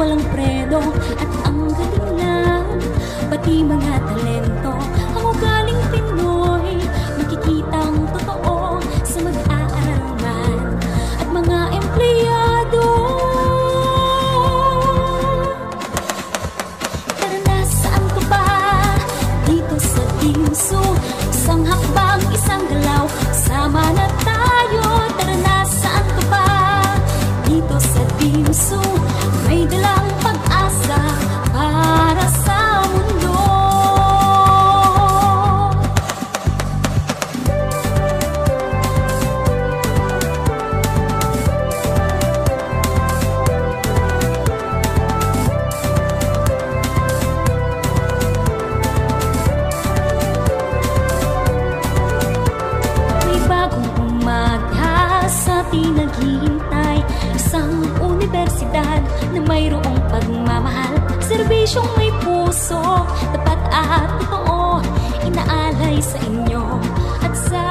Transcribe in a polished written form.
walang preno at ang galing pati mga talento. Ang ugaling Pinoy, makikitang totoo sa mag-aaral man at mga empleyado. Tara na, saan ka ba? Dito sa Bimsu, isang hakbang, isang galaw, sama na tayo. Tara na, saan ka ba? Dito sa Bimsu, may dalang pag-asa para sa mundo. May bagong umaga sa ating naghihintay, isang universidad na mayroong pagmamahal, serbisyong may puso, tapat at totoo, inaalay sa inyo at sa